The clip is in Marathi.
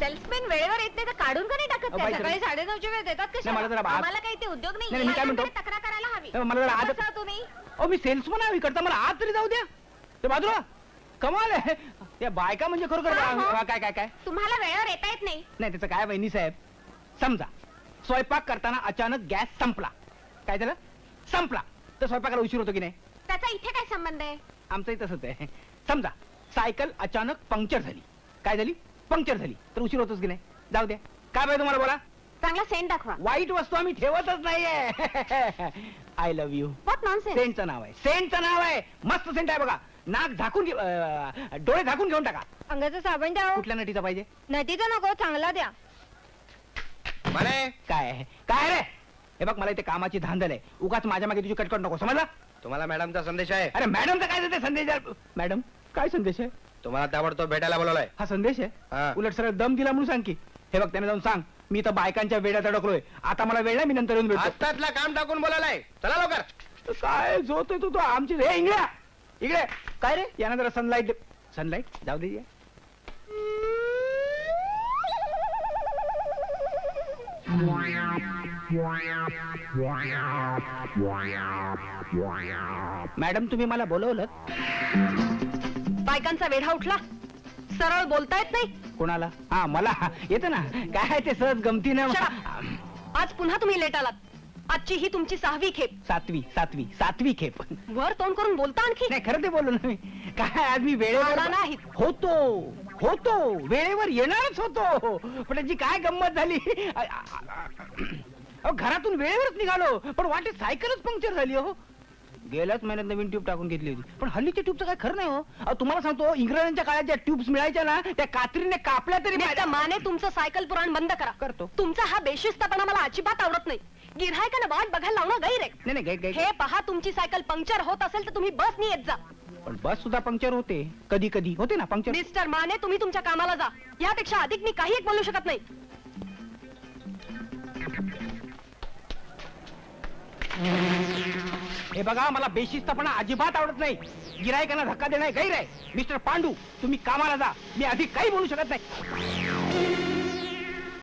सेल्समॅन वेळेवर येत नाही तर काढून का नाही टाकत? सकाळी 9:30च्या वेळेत येतात कशा? आम्हाला काही ते उद्योग नाही. मी काय म्हणतो, तक्रार करायला हवी. मला जरा आत तुम्ही मी सेल्समन आहे इकडचा, मला आत तरी जाऊ द्या. ते बाजूला कमाल आहे त्या बायका म्हणजे खरोखर. काय काय काय तुम्हाला वेळेवर येता येत नाही? नाही त्याचं काय वहिनी साहेब, समजा स्वयंपाक करताना अचानक गॅस संपला, काय झालं संपला, तर स्वयंपाकाला उशीर होतो की नाही? त्याचा इथे काय संबंध आहे? आमचंही तसंच आहे. समजा सायकल अचानक पंक्चर झाली, काय झाली पंक्चर झाली, तर उशीर होतोच की नाही? जाऊ द्या. काय पाहिजे तुम्हाला बोला? चांगला सेंट दाखवा. वाईट वस्तू आम्ही ठेवतच नाहीये. I love you. What nonsense. सेंटचं नाव आहे, सेंटचं नाव आहे. मस्त सेंट आहे बघा. नाक झाकून डोळे झाकून घेऊन टाका. अंगाचं साबण द्या. कुठल्या नटीचा पाहिजे? नटीचा नको, चांगला द्या. काय आहे काय रे? हे बघ मला इथे कामाची धांदल आहे, उगाच माझ्या मागे तुझी कटकट नको, समजला? तुम्हाला मॅडमचा संदेश आहे. अरे मॅडमचा काय देते संदेश? मॅडम काय संदेश आहे? तुम्हाला ताबडतोब भेटायला बोलवलाय. हा संदेश हा. आहे? उलट सरळ दम दिला म्हणून सांग की. हे बघ त्याने जाऊन सांग मी तर बायकांच्या वेड्यात अडकलोय, आता मला वेळ नाही, मी नंतर येऊन भेटतो. आत्तातला काम टाकून बोलायलाय. चला लवकर. काय झोतोय तू आमची? हे इंगळ्या इकडे काय रे? यानं जरा सनलाईट सनलाईट जाऊ दे. मॅडम तुम्ही मला बोलवलं? बायकांचा वेढा उठला, सरळ बोलता येत नाही. कोणाला? हा मला येतं ना. काय ते सहज गमतीने. आज पुन्हा तुम्ही लेट आलात. आजची ही तुमची 6वी खेप. सातवी खेप. वर तोंड करून बोलता आणखी? नाही खरं ते बोललो ना मी. काय आज मी वेळेवर नाही होतो वेळेवर येणारच होतो, पण त्याची काय गंमत झाली. घरातून वेळेवरच निघालो, पण वाटेत सायकलच पंक्चर झाली. हो गेल्याच महिन्यात नवीन ट्यूब टाकून घेतली होती, पण हल्लीच्या ट्यूबचं काय खरं नाही. हो तुम्हाला सांगतो, इंग्रजांच्या काळात ज्या ट्यूब्स मिळायच्या ना त्या कात्रीने कापल्या तरी. माने तुमचं सायकल पुराण बंद करा. करतो. तुमचा हा बेशिस्तपणा मला अजिबात आवडत नाही. गिऱ्हाईकांना वाट बघायला लावणं गैर आहे. नाही हे पहा, तुमची सायकल पंक्चर होत असेल तर तुम्ही बसनी येत जा. पण बस सुद्धा पंक्चर होते, कधी कधी होते ना पंक्चर. मिस्टर माने तुम्ही तुमच्या कामाला जा. यापेक्षा अधिक मी काही बोलू शकत नाही. हे बघा मला बेशिस्तपणा अजिबात आवडत नाही. गिऱ्हाईकांना धक्का देणं गैर आहे. मिस्टर पांडू तुम्ही कामाला जा, मी अधिक काही बोलू शकत नाही.